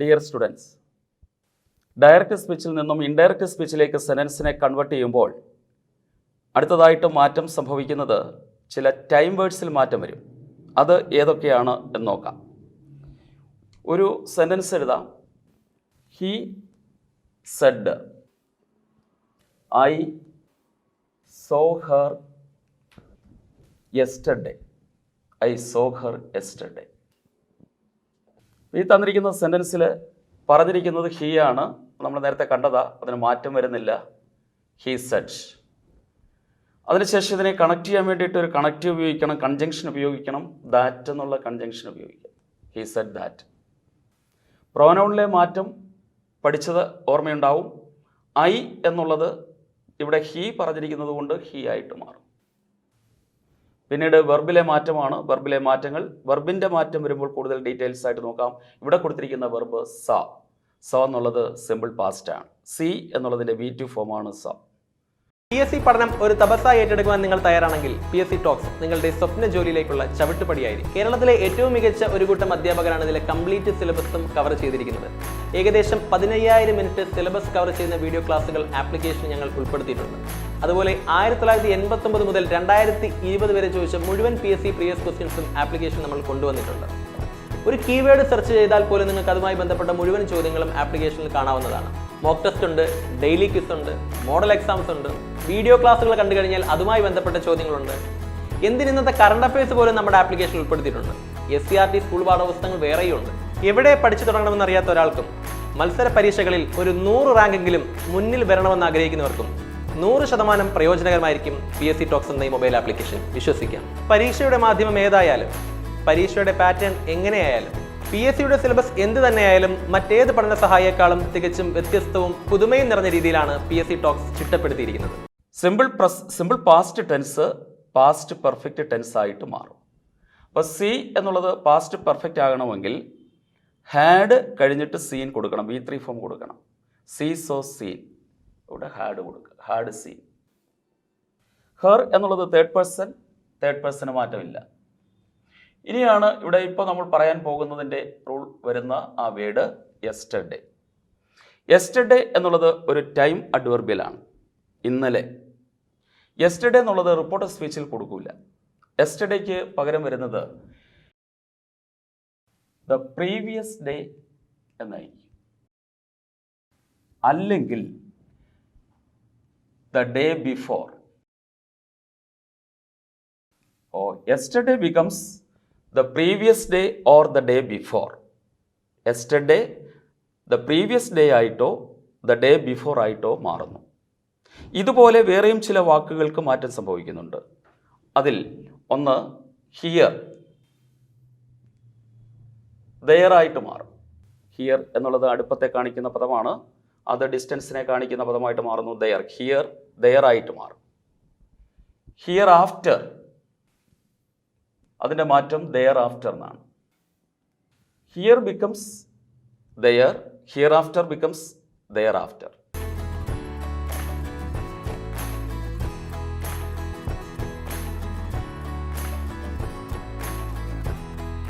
Dear students, direct സ്പീച്ചിൽ നിന്നും indirect സ്പീച്ചിലേക്ക് സെൻറ്റൻസിനെ convert ചെയ്യുമ്പോൾ അടുത്തതായിട്ട് മാറ്റം സംഭവിക്കുന്നത് ചില ടൈം വേർഡ്സിൽ മാറ്റം വരും. അത് ഏതൊക്കെയാണ് എന്ന് നോക്കാം. ഒരു സെൻറ്റൻസ് എഴുതാം. He said I so Har yesterday. I so Har yesterday. ഈ തന്നിരിക്കുന്ന സെൻറ്റൻസിൽ പറഞ്ഞിരിക്കുന്നത് ഹി ആണ്. നമ്മൾ നേരത്തെ കണ്ടതാ, അതിന് മാറ്റം വരുന്നില്ല. He said. അതിനുശേഷം ഇതിനെ കണക്ട് ചെയ്യാൻ വേണ്ടിയിട്ട് ഒരു കണക്റ്റീവ് ഉപയോഗിക്കണം, കൺജങ്ഷൻ ഉപയോഗിക്കണം. ദാറ്റ് എന്നുള്ള കൺജങ്ഷൻ ഉപയോഗിക്കാം. He said that. പ്രോനൗണിലെ മാറ്റം പഠിച്ചത് ഓർമ്മയുണ്ടാവും. ഐ എന്നുള്ളത് ഇവിടെ ഹി പറഞ്ഞിരിക്കുന്നത് കൊണ്ട് ഹി ആയിട്ട് മാറും. പിന്നീട് വെർബിലെ മാറ്റമാണ്. വെർബിലെ മാറ്റങ്ങൾ, വെർബിൻ്റെ മാറ്റം വരുമ്പോൾ കൂടുതൽ ഡീറ്റെയിൽസ് ആയിട്ട് നോക്കാം. ഇവിടെ കൊടുത്തിരിക്കുന്ന വെർബ് സ. സ എന്നുള്ളത് സിമ്പിൾ പാസ്റ്റ് ആണ്. സി എന്നുള്ളതിൻ്റെ V2 ഫോമാണ് സ. PSC പഠനം ഒരു തപസ്സായി ഏറ്റെടുക്കുവാൻ നിങ്ങൾ തയ്യാറാണെങ്കിൽ PSCtalks നിങ്ങളുടെ സ്വപ്ന ജോലിയിലേക്കുള്ള ചവിട്ടുപടിയായിരിക്കും. കേരളത്തിലെ ഏറ്റവും മികച്ച ഒരു കൂട്ടം അധ്യാപകരാണ് ഇതിലെ കംപ്ലീറ്റ് സിലബസും കവർ ചെയ്തിരിക്കുന്നത്. ഏകദേശം 15,000 മിനിറ്റ് സിലബസ് കവർ ചെയ്യുന്ന വീഡിയോ ക്ലാസുകൾ ആപ്ലിക്കേഷൻ ഞങ്ങൾ ഉൾപ്പെടുത്തിയിട്ടുണ്ട്. അതുപോലെ 1989 മുതൽ 2020 വരെ ചോദിച്ച മുഴുവൻ PSC പ്രീവിയസ് ക്വസ്റ്റ്യൻസും ആപ്ലിക്കേഷൻ നമ്മൾ കൊണ്ടുവന്നിട്ടുണ്ട്. ഒരു കീവേഡ് സെർച്ച് ചെയ്താൽ പോലും നിങ്ങൾക്ക് അതുമായി ബന്ധപ്പെട്ട മുഴുവൻ ചോദ്യങ്ങളും ആപ്ലിക്കേഷനിൽ കാണാവുന്നതാണ്. മോക്ക് ടെസ്റ്റ് ഉണ്ട്, ഡെയിലി ക്വിസ് ഉണ്ട്, മോഡൽ എക്സാംസ് ഉണ്ട്, വീഡിയോ ക്ലാസ്സുകൾ കണ്ടു കഴിഞ്ഞാൽ അതുമായി ബന്ധപ്പെട്ട ചോദ്യങ്ങളുണ്ട്. ഇന്നത്തെ കറണ്ട് അഫയേഴ്സ് പോലും നമ്മുടെ ആപ്ലിക്കേഷനിൽ ഉൾപ്പെടുത്തിയിട്ടുണ്ട്. SCRT സ്കൂൾ പാഠപുസ്തകങ്ങൾ വേറെയും ഉണ്ട്. എവിടെ പഠിച്ചു തുടങ്ങണമെന്ന് അറിയാത്ത ഒരാൾക്കും മത്സര പരീക്ഷകളിൽ ഒരു 100 റാങ്കെങ്കിലും മുന്നിൽ വരണമെന്ന് ആഗ്രഹിക്കുന്നവർക്കും 100% പ്രയോജനകരമായിരിക്കും PSCtalks എന്ന ഈ മൊബൈൽ ആപ്ലിക്കേഷൻ. വിശ്വസിക്കാം. പരീക്ഷയുടെ മാധ്യമം ഏതായാലും, പരീക്ഷയുടെ പാറ്റേൺ എങ്ങനെയായാലും, PSCയുടെ സിലബസ് എന്ത് തന്നെയായാലും മറ്റേത് പഠന സഹായേക്കാളും തികച്ചും വ്യത്യസ്തവും പുതുമയും നിറഞ്ഞ രീതിയിലാണ് PSCtalks ചിട്ടപ്പെടുത്തിയിരിക്കുന്നത്. Simple past tense past perfect tense ആയിട്ട് മാറും. അപ്പോൾ സി എന്നുള്ളത് പാസ്റ്റ് പെർഫെക്റ്റ് ആകണമെങ്കിൽ ഹാഡ് കഴിഞ്ഞിട്ട് സീൻ കൊടുക്കണം, V3 ഫോം കൊടുക്കണം. സീ സോ സീൻ, ഇവിടെ ഹാഡ് കൊടുക്കുക, ഹാഡ് സീൻ. ഹെർ എന്നുള്ളത് തേർഡ് പേഴ്സൺ മാറ്റമില്ല. ഇനിയാണ് ഇവിടെ ഇപ്പോൾ നമ്മൾ പറയാൻ പോകുന്നതിൻ്റെ റൂൾ വരുന്ന ആ വേർഡ് യെസ്റ്റർഡേ. യെസ്റ്റർഡേ എന്നുള്ളത് ഒരു ടൈം അഡ്വർബിയലാണ്. ഇന്നലെ. യെസ്റ്റർഡേ എന്നുള്ളത് റിപ്പോർട്ട് സ്പീച്ചിൽ കൊടുക്കില്ല. യെസ്റ്റർഡേക്ക് പകരം വരുന്നത് ദ പ്രീവിയസ് ഡേ എന്നായിരിക്കും, അല്ലെങ്കിൽ the day before. Yesterday becomes the previous day or the day before. Yesterday, the previous day ആയിട്ടോ the day before ആയിട്ടോ മാറുന്നു. ഇതുപോലെ വേറെയും ചില വാക്കുകൾക്ക് മാറ്റം സംഭവിക്കുന്നുണ്ട്. അതിൽ ഒന്ന് ഹിയർ, there ആയിട്ട് മാറും. ഹിയർ എന്നുള്ളത് അടുപ്പത്തെ കാണിക്കുന്ന പദമാണ്. അത് ഡിസ്റ്റൻസിനെ കാണിക്കുന്ന പദമായിട്ട് മാറുന്നു. there. ഹിയർ there ആയിട്ട് മാറും. ഹിയർ ആഫ്റ്റർ, അതിൻ്റെ മാറ്റം ദെയർ ആഫ്റ്റർ എന്നാണ്. Here becomes there, hereafter becomes there after.